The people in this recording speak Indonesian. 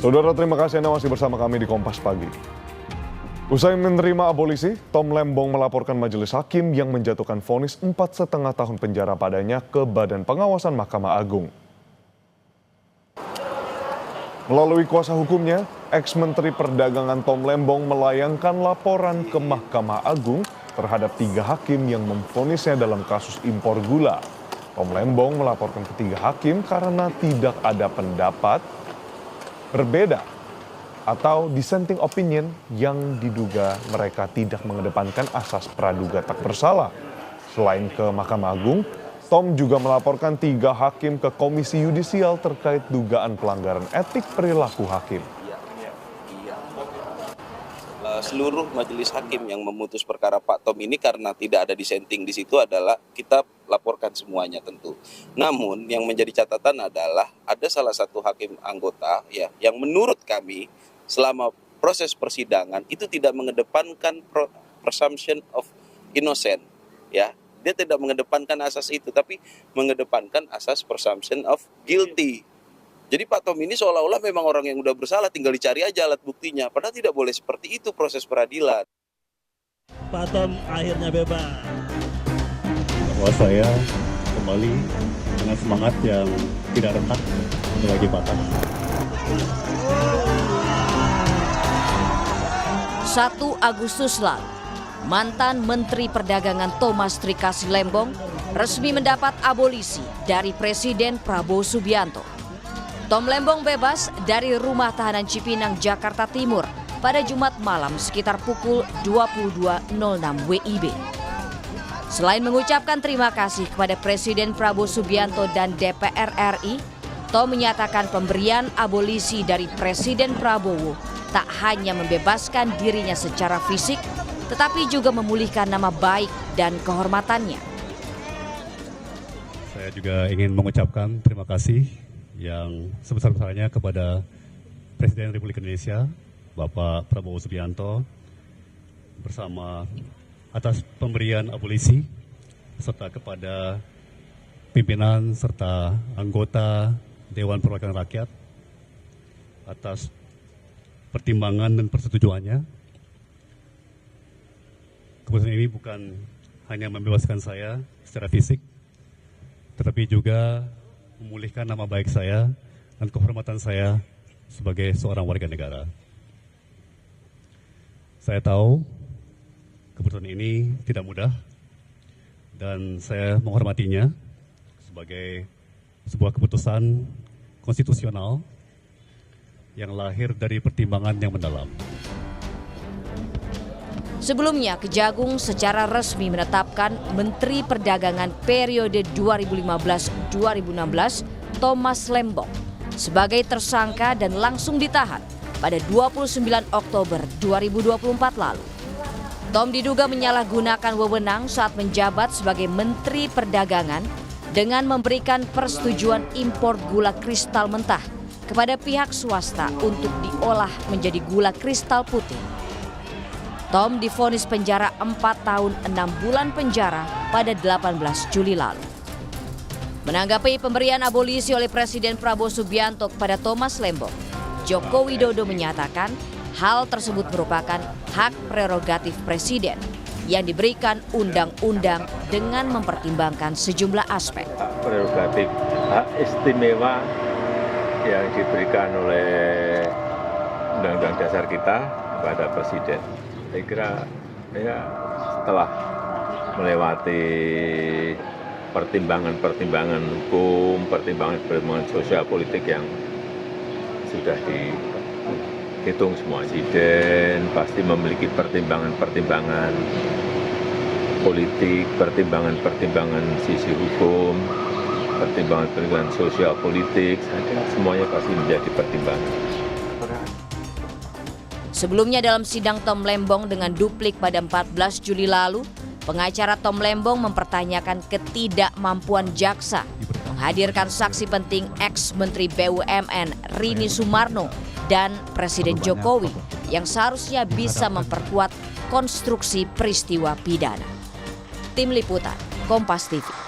Saudara, terima kasih Anda masih bersama kami di Kompas Pagi. Usai menerima abolisi, Tom Lembong melaporkan majelis hakim yang menjatuhkan vonis 4,5 tahun penjara padanya ke Badan Pengawasan Mahkamah Agung. Melalui kuasa hukumnya, ex-Menteri Perdagangan Tom Lembong melayangkan laporan ke Mahkamah Agung terhadap 3 hakim yang memvonisnya dalam kasus impor gula. Tom Lembong melaporkan ke 3 hakim karena tidak ada pendapat berbeda atau dissenting opinion yang diduga mereka tidak mengedepankan asas praduga tak bersalah. Selain ke Mahkamah Agung, Tom juga melaporkan 3 hakim ke Komisi Yudisial terkait dugaan pelanggaran etik perilaku hakim. Seluruh majelis hakim yang memutus perkara Pak Tom ini karena tidak ada dissenting di situ adalah kita laporkan semuanya tentu. Namun yang menjadi catatan adalah ada salah satu hakim anggota ya yang menurut kami selama proses persidangan itu tidak mengedepankan presumption of innocent ya. Dia tidak mengedepankan asas itu tapi mengedepankan asas presumption of guilty. Jadi Pak Tom ini seolah-olah memang orang yang udah bersalah, tinggal dicari aja alat buktinya. Padahal tidak boleh seperti itu proses peradilan. Pak Tom akhirnya bebas. Bahwa saya kembali dengan semangat yang tidak retak lagi patah. 1 Agustus lalu, mantan Menteri Perdagangan Thomas Trikasih Lembong resmi mendapat abolisi dari Presiden Prabowo Subianto. Tom Lembong bebas dari rumah tahanan Cipinang, Jakarta Timur pada Jumat malam sekitar pukul 22.06 WIB. Selain mengucapkan terima kasih kepada Presiden Prabowo Subianto dan DPR RI, Tom menyatakan pemberian abolisi dari Presiden Prabowo tak hanya membebaskan dirinya secara fisik, tetapi juga memulihkan nama baik dan kehormatannya. Saya juga ingin mengucapkan terima kasih yang sebesar-besarnya kepada Presiden Republik Indonesia, Bapak Prabowo Subianto, bersama atas pemberian abolisi, serta kepada pimpinan serta anggota Dewan Perwakilan Rakyat atas pertimbangan dan persetujuannya. Keputusan ini bukan hanya membebaskan saya secara fisik, tetapi juga memulihkan nama baik saya dan kehormatan saya sebagai seorang warga negara. Saya tahu keputusan ini tidak mudah dan saya menghormatinya sebagai sebuah keputusan konstitusional yang lahir dari pertimbangan yang mendalam. Sebelumnya, Kejagung secara resmi menetapkan Menteri Perdagangan periode 2015-2016 Thomas Lembong sebagai tersangka dan langsung ditahan pada 29 Oktober 2024 lalu. Tom diduga menyalahgunakan wewenang saat menjabat sebagai Menteri Perdagangan dengan memberikan persetujuan impor gula kristal mentah kepada pihak swasta untuk diolah menjadi gula kristal putih. Tom divonis penjara 4 tahun 6 bulan penjara pada 18 Juli lalu. Menanggapi pemberian abolisi oleh Presiden Prabowo Subianto kepada Thomas Lembong, Joko Widodo menyatakan hal tersebut merupakan hak prerogatif Presiden yang diberikan undang-undang dengan mempertimbangkan sejumlah aspek. Hak prerogatif, hak istimewa yang diberikan oleh Undang-Undang Dasar kita kepada Presiden. Saya kira ya setelah melewati pertimbangan-pertimbangan hukum, pertimbangan-pertimbangan sosial politik yang sudah dihitung semua, Presiden pasti memiliki pertimbangan-pertimbangan politik, pertimbangan-pertimbangan sisi hukum, pertimbangan-pertimbangan sosial politik, semuanya pasti menjadi pertimbangan. Sebelumnya dalam sidang Tom Lembong dengan duplik pada 14 Juli lalu, pengacara Tom Lembong mempertanyakan ketidakmampuan jaksa menghadirkan saksi penting ex-Menteri BUMN Rini Sumarno dan Presiden Jokowi yang seharusnya bisa memperkuat konstruksi peristiwa pidana. Tim Liputan, Kompas TV.